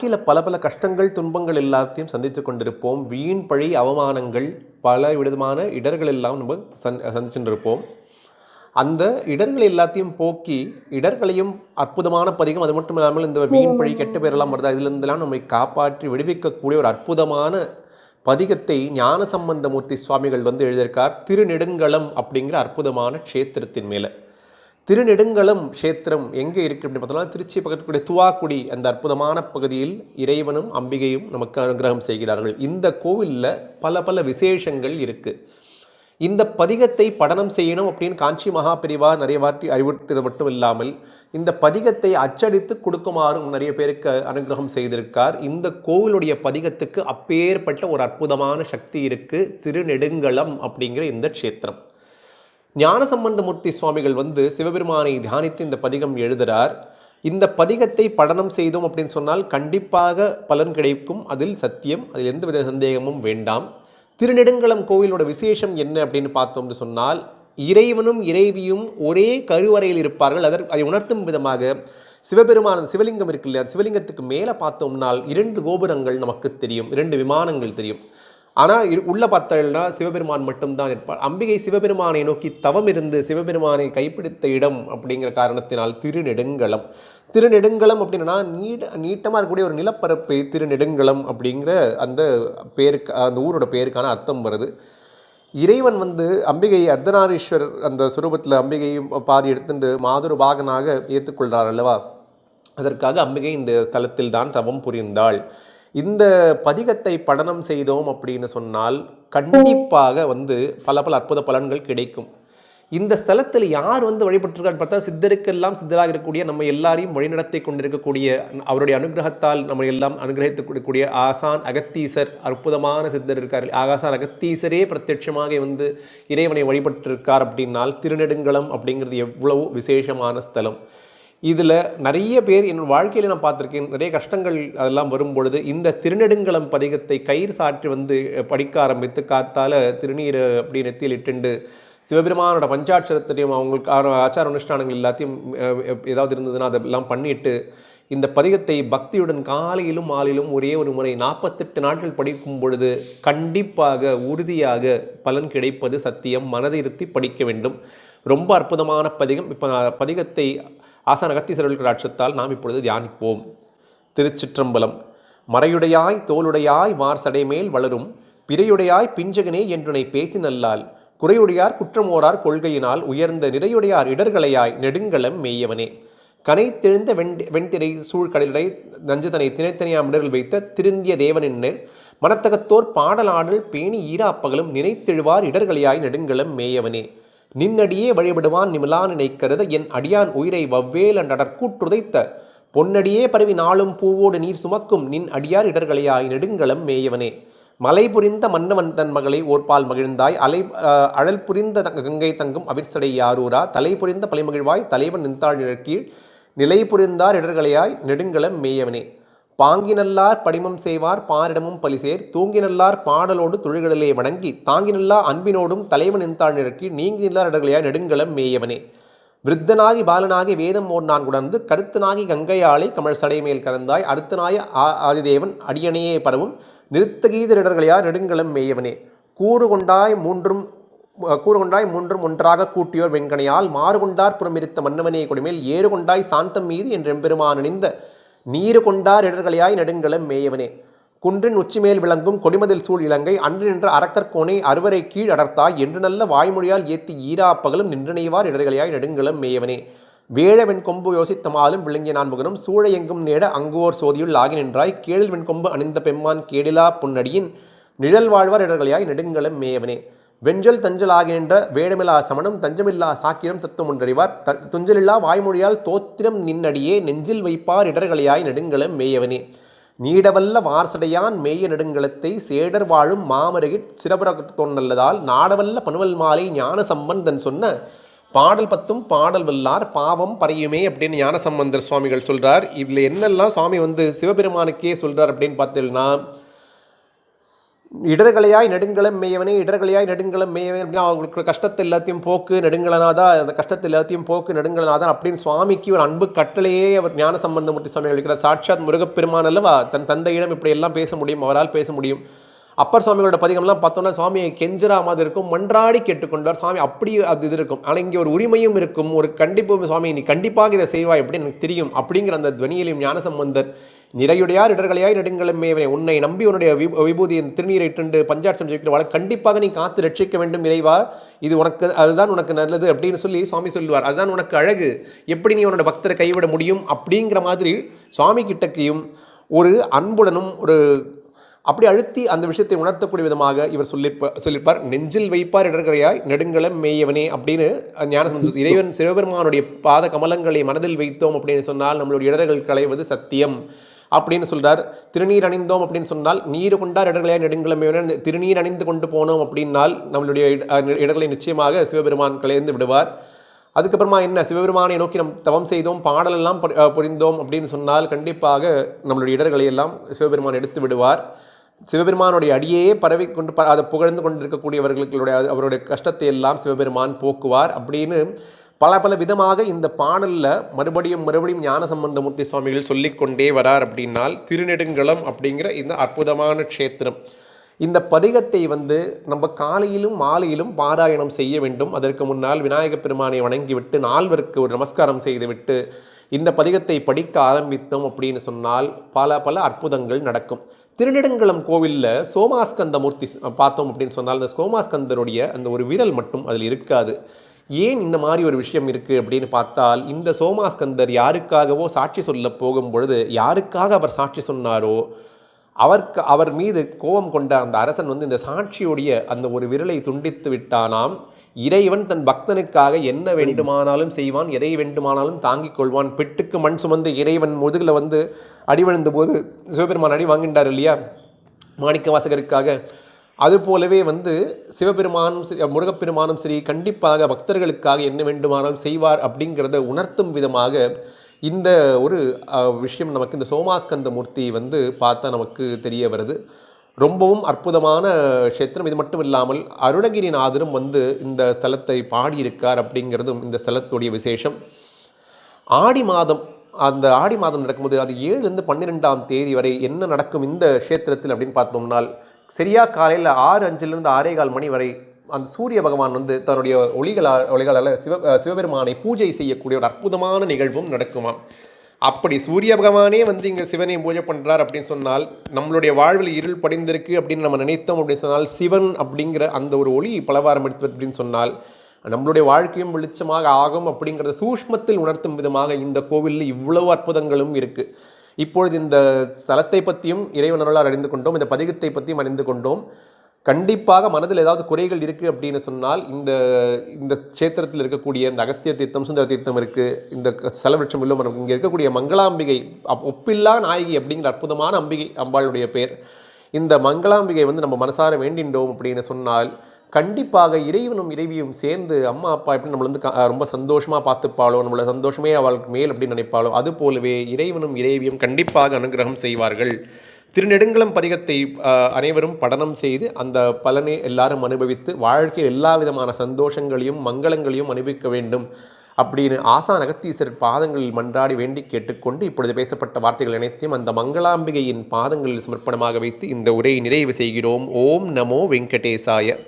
கீழே பல பல கஷ்டங்கள் துன்பங்கள் எல்லாத்தையும் சந்தித்து கொண்டிருப்போம். வீண் பழி அவமானங்கள் பல விதமான இடர்கள் எல்லாம் நம்ம சந்திச்சுட்டு இருப்போம். அந்த இடர்கள் எல்லாத்தையும் போக்கி இடர்களையும் அற்புதமான பதிகம், அது மட்டும் இல்லாமல் இந்த வீண் பழி கெட்ட பேரெல்லாம் வருதா இதிலிருந்தெல்லாம் நம்மை காப்பாற்றி விடுவிக்கக்கூடிய ஒரு அற்புதமான பதிகத்தை ஞானசம்பந்தமூர்த்தி சுவாமிகள் எழுதியிருக்கார். திருநெடுங்களம் அப்படிங்கிற அற்புதமான க்ஷேத்திரத்தின் மேலே. திருநெடுங்களம் க்ஷேத்திரம் எங்கே இருக்குது அப்படின்னு பார்த்தோம்னா திருச்சி பக்கத்துக்குடைய துவாக்குடி அந்த அற்புதமான பகுதியில் இறைவனும் அம்பிகையும் நமக்கு அனுகிரகம் செய்கிறார்கள். இந்த கோவிலில் பல பல விசேஷங்கள் இருக்குது. இந்த பதிகத்தை படனம் செய்யணும் அப்படின்னு காஞ்சி மகாபெரிவா நிறைய வாட்டி அறிவுறுத்தது மட்டும் இல்லாமல் இந்த பதிகத்தை அச்சடித்து கொடுக்குமாறும் நிறைய பேருக்கு அனுகிரகம் செய்திருக்கார். இந்த கோவிலுடைய பதிகத்துக்கு அப்பேற்பட்ட ஒரு அற்புதமான சக்தி இருக்குது. திருநெடுங்களம் அப்படிங்கிற இந்த க்ஷேத்திரம். ஞானசம்பந்தமூர்த்தி சுவாமிகள் சிவபெருமானை தியானித்து இந்த பதிகம் எழுதுகிறார். இந்த பதிகத்தை படனம் செய்தோம் அப்படின்னு சொன்னால் கண்டிப்பாக பலன் கிடைக்கும், அதில் சத்தியம், அதில் எந்தவித சந்தேகமும் வேண்டாம். திருநெடுங்களம் கோவிலோட விசேஷம் என்ன அப்படின்னு பார்த்தோம்னு சொன்னால், இறைவனும் இறைவியும் ஒரே கருவறையில் இருப்பார்கள். அதை உணர்த்தும் விதமாக சிவபெருமான சிவலிங்கம் இருக்கு இல்லையா, சிவலிங்கத்துக்கு மேலே பார்த்தோம்னால் 2 கோபுரங்கள் நமக்கு தெரியும், 2 விமானங்கள் தெரியும். ஆனால் உள்ள பார்த்தா சிவபெருமான் மட்டும்தான் இருப்பார். அம்பிகை சிவபெருமானை நோக்கி தவம் இருந்து சிவபெருமானை கைப்பிடித்த இடம் அப்படிங்கிற காரணத்தினால் திருநெடுங்களம். திருநெடுங்களம் அப்படின்னா நீட்டமாக இருக்கக்கூடிய ஒரு நிலப்பரப்பு திருநெடுங்களம் அப்படிங்கிற அந்த பேருக்கு, அந்த ஊரோட பேருக்கான அர்த்தம் வருது. இறைவன் அம்பிகை அர்த்தநாரீஸ்வரர் அந்த சுரூபத்தில் அம்பிகையும் பாதி எடுத்துட்டு மாதுரு பாகனாக ஏற்றுக்கொள்கிறார் அல்லவா, அதற்காக அம்பிகை இந்த ஸ்தலத்தில் தான் தவம் புரிந்தாள். இந்த பதிகத்தை படனம் செய்தோம் அப்படின்னு சொன்னால் கண்டிப்பாக பல பல அற்புத பலன்கள் கிடைக்கும். இந்த ஸ்தலத்தில் யார் வழிபட்டிருக்கான்னு பார்த்தா சித்தருக்கெல்லாம் சித்தராக இருக்கக்கூடிய நம்ம எல்லாரையும் வழிநடத்தி கொண்டிருக்கக்கூடிய அவருடைய அனுகிரகத்தால் நம்ம எல்லாம் அனுகிரகித்து கொடுக்கக்கூடிய ஆசான் அகத்தீசர் அற்புதமான சித்தர் இருக்கார். ஆசான் அகத்தீசரே பிரத்யட்சமாக இறைவனை வழிபட்டிருக்கார் அப்படின்னால் திருநெடுங்களம் அப்படிங்கிறது எவ்வளவு விசேஷமான ஸ்தலம். இதில் நிறைய பேர் என் வாழ்க்கையில் நான் பார்த்துருக்கேன். நிறைய கஷ்டங்கள் அதெல்லாம் வரும்பொழுது இந்த திருநெடுங்களம் பதிகத்தை கயிறு சாற்றி படிக்க ஆரம்பித்து காத்தால் திருநீரை அப்படி நெத்தியில் இட்டுண்டு சிவபெருமானோட பஞ்சாட்சரத்தையும் அவங்களுக்கு ஆச்சார அனுஷ்டானங்கள் எல்லாத்தையும் ஏதாவது இருந்ததுன்னா அதெல்லாம் பண்ணிட்டு இந்த பதிகத்தை பக்தியுடன் காலையிலும் மாலையிலும் ஒரே ஒரு முறை 48 நாட்கள் படிக்கும் பொழுது கண்டிப்பாக உறுதியாக பலன் கிடைப்பது சத்தியம். மனதை இருத்தி படிக்க வேண்டும். ரொம்ப அற்புதமான பதிகம். இப்போ பதிகத்தை ஆசான் அகத்தீஸ்வரர் கடாட்சத்தால் நாம் இப்பொழுது தியானிப்போம். திருச்சிற்றம்பலம். மறையுடையாய் தோளுடையாய் வார் சடைமேல் வளரும் பிறையுடையாய் பிஞ்சகனே என்றுனை பேசி நல்லால் குறையுடையார் குற்றமோரார் கொள்கையினால் உயர்ந்த நிறையுடையார் இடர்களையாய் நெடுங்களம் மேயவனே கனைத்தெழுந்த வெண்திரை சூழ்கடலை நஞ்சுதனை திணைத்தனியா மிடரில் வைத்த திருந்திய தேவனின்னர் மனத்தகத்தோர் பாடலாடல் பேணி ஈராப்பகலும் நினைத்தெழுவார் இடர்களையாய் நெடுங்களம் மேயவனே நின்னடியே வழிபடுவான் நிமிலான் நினைக்கருத என் அடியான் உயிரை வவ்வேல நடற்கூற்றுதைத்த பொன்னடியே பரவி நாளும் பூவோடு நீர் சுமக்கும் நின் அடியார் இடர்களையாய் நெடுங்களம் மேயவனே மலை புரிந்த மன்னவன் தன் மகளை ஓர்பால் மகிழ்ந்தாய் அழல் புரிந்த கங்கை தங்கும் அவிர்சடை யாரூரா தலை புரிந்த பழைமகிழ்வாய் தலைவன் நின்றாள் நிழற்கீழ் நிலை புரிந்தார் இடர்களையாய் நெடுங்களம் மேயவனே பாங்கினல்லார் படிமம் செய்வார் பாரிடமும் பலிசேர் தூங்கினல்லார் பாடலோடு தொழுகடலே வணங்கி தாங்கினல்லா அன்பினோடும் தலைவன் நின்றாள் நிழற்கி நீங்கினல்லார் இடர்களையாய் நெடுங்களம் மேயவனே விருத்தனாகி பாலனாகி வேதம் ஓர் நான் குடர்ந்து கருத்தனாகி கங்கையாளை கமழ் சடைமேல் கறந்தாய் அடுத்தனாய ஆதிதேவன் அடியணையே பரவும் நிறுத்தகீதரிடர்களையார் நெடுங்களம் மேயவனே கூறுகொண்டாய் மூன்றும் ஒன்றாக கூட்டியோர் வெங்கனையால் மாறுகொண்டார் புறமிருத்த மன்னவனே கொடிமேல் ஏறுகொண்டாய் சாந்தம் மீது என்றெம்பெருமான் அணிந்த நீரு கொண்டார் இடர்களையாய் நெடுங்களம் மேயவனே குன்றின் உச்சிமேல் விளங்கும் கொடிமதில் சூழ் இலங்கை அன்று நின்ற அரக்கற்கோனை அறுவரை கீழ் அடர்த்தாய் என்று நல்ல வாய்மொழியால் ஏத்தி ஈராப்பகலும் நின்றனைவார் இடர்களையாய் நெடுங்களம் மேயவனே வேழ வெண்கொம்பு யோசித்தமாலும் விளங்கிய நான் முகனும் சூழ எங்கும் நேட அங்குவோர் சோதியுள் ஆகி நின்றாய் கேழில் வெண்கொம்பு அணிந்த பெம்மான் கேடிலா பொன்னடியின் நிழல் வாழ்வார் இடர்களையாய் நெடுங்களம் மேயவனே வெஞ்சல் தஞ்சல் ஆகி நின்ற வேடமில்லா சமணம் தஞ்சமில்லா சாக்கிரம் தத்துவம் ஒன்றறிவார் துஞ்சலில்லா வாய்மொழியால் தோத்திரம் நின்னடியே நெஞ்சில் வைப்பார் இடர்களையாய் நெடுங்களம் மேயவனே நீடவல்ல வார்சடையான் மேய நெடுங்களத்தை சேடர் வாழும் மாமருகிற் சிறபுறத்தொன் நல்லதால் நாடவல்ல பனுவல் மாலை ஞான சம்பந்தன் சொன்ன பாடல் 10 பாடல் வல்லார் பாவம் பறையுமே அப்படின்னு ஞானசம்பந்தர் சுவாமிகள் சொல்கிறார். இதில் என்னெல்லாம் சுவாமி சிவபெருமானுக்கே சொல்கிறார் அப்படின்னு பார்த்தீங்கன்னா, இடர்களையாய் நெடுங்கலம் மேயவனே, இடர்களையாய் நெடுங்கலம் மேயவனே அப்படின்னா அவங்களுக்கு கஷ்டத்தை எல்லாத்தையும் போக்கு நெடுங்கலனாதா, அந்த கஷ்டத்தை எல்லாத்தையும் போக்கு நெடுங்கலனாதா அப்படின்னு சுவாமிக்கு ஒரு அன்பு கட்டளையே அவர் ஞான சம்பந்தமூர்த்தி சுவாமி அளிக்கிறார். சாட்சாத் முருகப்பெருமான் அல்லவா தன் தந்தையிடம் இப்படி எல்லாம் பேச முடியும், அவரால் பேச முடியும். அப்பர் சுவாமிகளோட பதிகம்லாம் பார்த்தோம்னா சுவாமியை கெஞ்சரா மாதிரி இருக்கும், மன்றாடி கேட்டுக்கொண்டார் சுவாமி, அப்படி அது இது இருக்கும். ஆனால் இங்கே ஒரு உரிமையும் இருக்கும், ஒரு கண்டிப்பும், சுவாமி நீ கண்டிப்பாக இதை செய்வாய் அப்படின்னு எனக்கு தெரியும் அப்படிங்கிற அந்த துவனியிலும் ஞானசம்பந்தர் நிறையுடையார் இடர்களையாய் நெடுங்கலம் மேவனே, உன்னை நம்பி உன்னுடைய விபூதியின் திருநீரை இட்டு பஞ்சாட்சம் ஜெயிக்கிறவாள் கண்டிப்பாக நீ காத்து ரட்சிக்க வேண்டும் இறைவா, இது உனக்கு அதுதான் உனக்கு நல்லது அப்படின்னு சொல்லி சுவாமி சொல்லுவார். அதுதான் உனக்கு அழகு, எப்படி நீ உன்னோட பக்தரை கைவிட முடியும் அப்படிங்கிற மாதிரி சுவாமி கிட்டக்கையும் ஒரு அன்புடனும் ஒரு அப்படி அழுத்தி அந்த விஷயத்தை உணர்த்தக்கூடிய விதமாக இவர் சொல்லியிருப்பார். நெஞ்சில் வைப்பார் இடர்களையாய் நெடுங்கலம் மேயவனே அப்படின்னு ஞானசம்பந்தர் இறைவன் சிவபெருமானுடைய பாத கமலங்களை மனதில் வைத்தோம் அப்படின்னு சொன்னால் நம்மளுடைய இடர்கள் களைவது சத்தியம் அப்படின்னு சொல்கிறார். திருநீர் அணிந்தோம் அப்படின்னு சொன்னால் நீர் கொண்டார் இடர்களையாய் நெடுங்கலம் மேயவனே, திருநீர் அணிந்து கொண்டு போனோம் அப்படின்னால் நம்மளுடைய இடர்களை நிச்சயமாக சிவபெருமான் களைந்து விடுவார். அதுக்கப்புறமா என்ன, சிவபெருமானை நோக்கி நம் தவம் செய்தோம், பாடலெல்லாம் புரிந்தோம் அப்படின்னு சொன்னால் கண்டிப்பாக நம்மளுடைய இடர்களை எல்லாம் சிவபெருமான் எடுத்து விடுவார். சிவபெருமானுடைய அடியே பரவி கொண்டு அதை புகழ்ந்து கொண்டிருக்கக்கூடியவர்களுடைய அவருடைய கஷ்டத்தை எல்லாம் சிவபெருமான் போக்குவார் அப்படின்னு பல விதமாக இந்த பாடலில் மறுபடியும் ஞானசம்பந்தமூர்த்தி சுவாமிகள் சொல்லிக்கொண்டே வரார். அப்படின்னால் திருநெடுங்கலம் அப்படிங்கிற இந்த அற்புதமான க்ஷேத்திரம், இந்த பதிகத்தை நம்ம காலையிலும் மாலையிலும் பாராயணம் செய்ய வேண்டும். அதற்கு முன்னால் விநாயகப் பெருமானை வணங்கிவிட்டு நால்வருக்கு ஒரு நமஸ்காரம் செய்துவிட்டு இந்த பதிகத்தை படிக்க ஆரம்பித்தோம் அப்படின்னு சொன்னால் பல அற்புதங்கள் நடக்கும். திருநெடுங்கலம் கோவிலில் சோமாஸ்கந்தமூர்த்தி பார்த்தோம் அப்படின்னு சொன்னால் அந்த சோமாஸ்கந்தருடைய அந்த ஒரு விரல் மட்டும் அதில் இருக்காது. ஏன் இந்த மாதிரி ஒரு விஷயம் இருக்குது அப்படின்னு பார்த்தால், இந்த சோமாஸ்கந்தர் யாருக்காகவோ சாட்சி சொல்ல போகும் பொழுது யாருக்காக அவர் சாட்சி சொன்னாரோ அவர் மீது கோபம் கொண்ட அந்த அரசன் இந்த சாட்சியுடைய அந்த ஒரு விரலை துண்டித்து விட்டானாம். இறைவன் தன் பக்தனுக்காக என்ன வேண்டுமானாலும் செய்வான், எதை வேண்டுமானாலும் தாங்கிக் கொள்வான். பெட்டுக்கு மண் சுமந்து இறைவன் முதுகில் அடிவழுந்த போது சிவபெருமான் அடி வாங்கின்றார் இல்லையா மாணிக்க வாசகருக்காக, அதுபோலவே சிவபெருமானும் சரி முருகப்பெருமானும் சரி கண்டிப்பாக பக்தர்களுக்காக என்ன வேண்டுமானாலும் செய்வார் அப்படிங்கிறத உணர்த்தும் விதமாக இந்த ஒரு விஷயம் நமக்கு இந்த சோமாஸ்கந்த மூர்த்தி பார்த்தா நமக்கு தெரிய வருது. ரொம்பவும் அற்புதமான க்ஷேத்திரம். இது மட்டும் இல்லாமல் அருணகிரிநாதரும் இந்த ஸ்தலத்தை பாடியிருக்கார் அப்படிங்கிறதும் இந்த ஸ்தலத்துடைய விசேஷம். ஆடி மாதம் நடக்கும்போது அது 7 12ஆம் தேதி வரை என்ன நடக்கும் இந்த க்ஷேத்திரத்தில் அப்படின்னு பார்த்தோம்னால், சரியாக காலையில் 6:05 6:15 மணி வரை அந்த சூரிய பகவான் தன்னுடைய ஒளிகளால் சிவபெருமானை பூஜை செய்யக்கூடிய ஒரு அற்புதமான நிகழ்வும் நடக்குமாம். அப்படி சூரிய பகவானே இங்கே சிவனை பூஜை பண்ணுறார் அப்படின்னு சொன்னால், நம்மளுடைய வாழ்வில் இருள் படிந்திருக்கு அப்படின்னு நம்ம நினைத்தோம் அப்படின்னு சொன்னால், சிவன் அப்படிங்கிற அந்த ஒரு ஒளி பலவாரம் எடுத்து அப்படின்னு சொன்னால் நம்மளுடைய வாழ்க்கையும் வெளிச்சமாக ஆகும் அப்படிங்கிறத சூஷ்மத்தில் உணர்த்தும் விதமாக இந்த கோவிலில் இவ்வளவு அற்புதங்களும் இருக்குது. இப்பொழுது இந்த ஸ்தலத்தை பற்றியும் இறைவனருளால் அறிந்து கொண்டோம், இந்த பதிகத்தை பற்றியும் அறிந்து கொண்டோம். கண்டிப்பாக மனதில் ஏதாவது குறைகள் இருக்குது அப்படின்னு சொன்னால் இந்த க்ஷேத்திரத்தில் இருக்கக்கூடிய இந்த அகஸ்திய தீர்த்தம், சுந்தர தீர்த்தம் இருக்குது, இந்த ஸ்தலவிருட்சம் இல்லை, இங்கே இருக்கக்கூடிய மங்களாம்பிகை ஒப்பில்லா நாயகி அப்படிங்கிற அற்புதமான அம்பிகை அம்பாளுடைய பேர். இந்த மங்களாம்பிகை நம்ம மனசார வேண்டின்றோம் அப்படின்னு சொன்னால் கண்டிப்பாக இறைவனும் இறைவியும் சேர்ந்து அம்மா அப்பா எப்படி நம்மளை ரொம்ப சந்தோஷமாக பார்த்துப்பாளோ, நம்மளை சந்தோஷமே அவளுக்கு மேல் அப்படின்னு நினைப்பாளோ, அது போலவே இறைவனும் இறைவியும் கண்டிப்பாக அனுகிரகம் செய்வார்கள். திருநெடுங்கலம் பதிகத்தை அனைவரும் படனம் செய்து அந்த பலனை எல்லாரும் அனுபவித்து வாழ்க்கையில் எல்லா விதமான சந்தோஷங்களையும் மங்களங்களையும் அனுபவிக்க வேண்டும் அப்படின்னு ஆசான் அகத்தீஸ்வரர் பாதங்களில் மன்றாடி வேண்டி கேட்டுக்கொண்டு இப்பொழுது பேசப்பட்ட வார்த்தைகள் அனைத்தையும் அந்த மங்களாம்பிகையின் பாதங்களில் சமர்ப்பணமாக வைத்து இந்த உரையை நிறைவு செய்கிறோம். ஓம் நமோ வெங்கடேசாய.